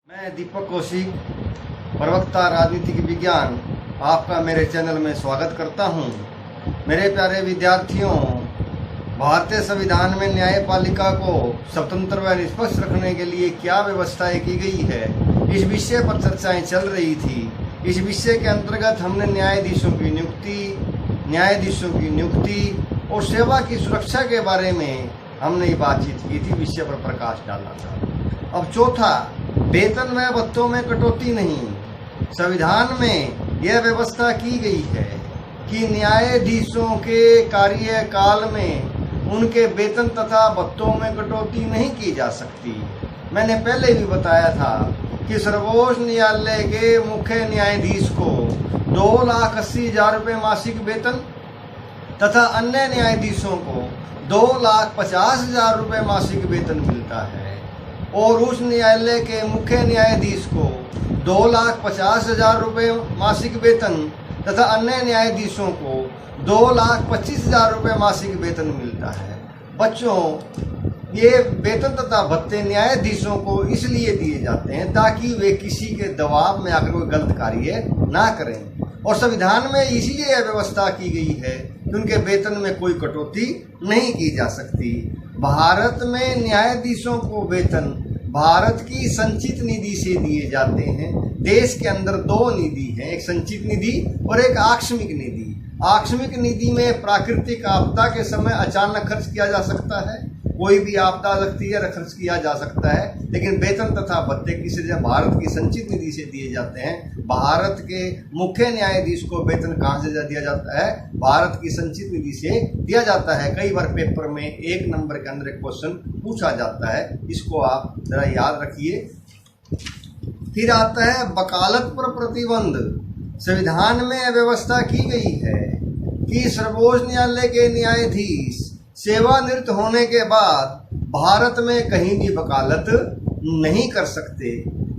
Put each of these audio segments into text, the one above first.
मैं दीपक कौशिक, प्रवक्ता राजनीतिक विज्ञान, आपका मेरे चैनल में स्वागत करता हूं। मेरे प्यारे विद्यार्थियों, भारतीय संविधान में न्यायपालिका को स्वतंत्र व निष्पक्ष रखने के लिए क्या व्यवस्थाएं की गई है, इस विषय पर चर्चाएं चल रही थी। इस विषय के अंतर्गत हमने न्यायाधीशों की नियुक्ति और सेवा की सुरक्षा के बारे में हमने बातचीत की थी, विषय पर प्रकाश डाला था। अब चौथा, वेतन व भत्तों में कटौती नहीं। संविधान में यह व्यवस्था की गई है कि न्यायाधीशों के कार्यकाल में उनके वेतन तथा भत्तों में कटौती नहीं की जा सकती। मैंने पहले भी बताया था कि सर्वोच्च न्यायालय के मुख्य न्यायाधीश को 2,80,000 रुपये मासिक वेतन तथा अन्य न्यायाधीशों को 2,50,000 रुपये मासिक वेतन मिलता है और उच्च न्यायालय के मुख्य न्यायाधीश को 2,50,000 रुपये मासिक वेतन तथा अन्य न्यायाधीशों को 2,25,000 रुपये मासिक वेतन मिलता है। बच्चों, ये वेतन तथा भत्ते न्यायाधीशों को इसलिए दिए जाते हैं ताकि वे किसी के दबाव में आकर कोई गलत कार्य ना करें, और संविधान में इसलिए यह व्यवस्था की गई है कि उनके वेतन में कोई कटौती नहीं की जा सकती। भारत में न्यायाधीशों को वेतन भारत की संचित निधि से दिए जाते हैं। देश के अंदर दो निधि हैं, एक संचित निधि और एक आकस्मिक निधि। आकस्मिक निधि में प्राकृतिक आपदा के समय अचानक खर्च किया जा सकता है, कोई भी आपदा लगती है खर्च किया जा सकता है, लेकिन वेतन तथा भत्ते किसी भारत की संचित निधि से दिए जाते हैं। भारत के मुख्य न्यायाधीश को वेतन कहाँ से दिया जाता है? भारत की संचित निधि से दिया जाता है। कई बार पेपर में 1 नंबर के अंदर एक क्वेश्चन पूछा जाता है, इसको आप जरा याद रखिए। फिर आता है वकालत पर प्रतिबंध। संविधान में व्यवस्था की गई है कि सर्वोच्च न्यायालय के न्यायाधीश सेवानिवृत्त होने के बाद भारत में कहीं भी वकालत नहीं कर सकते,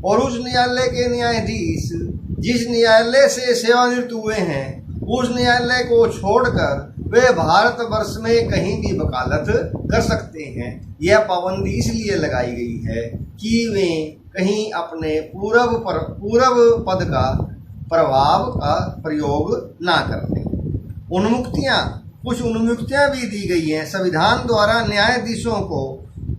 और उस न्यायालय के न्यायाधीश जिस न्यायालय से सेवानिवृत्त हुए हैं उस न्यायालय को छोड़कर वे भारतवर्ष में कहीं भी वकालत कर सकते हैं। यह पाबंदी इसलिए लगाई गई है कि वे कहीं अपने पूर्व पद का प्रभाव का प्रयोग ना करते। कुछ उन्मुक्तियां भी दी गई हैं। संविधान द्वारा न्यायाधीशों को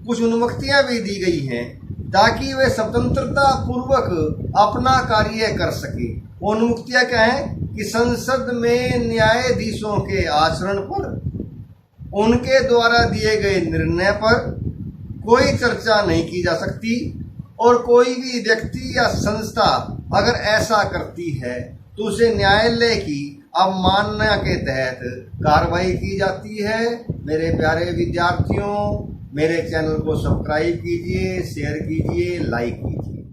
कुछ उन्मुक्तियां भी दी गई हैं ताकि वे स्वतंत्रता पूर्वक अपना कार्य कर सके। उन्मुक्तियां क्या हैं? कि संसद में न्यायाधीशों के आचरण पर, उनके द्वारा दिए गए निर्णय पर कोई चर्चा नहीं की जा सकती, और कोई भी व्यक्ति या संस्था अगर ऐसा करती है तो उसे न्यायालय की अवमानना के तहत कार्रवाई की जाती है। मेरे प्यारे विद्यार्थियों, मेरे चैनल को सब्सक्राइब कीजिए, शेयर कीजिए, लाइक कीजिए।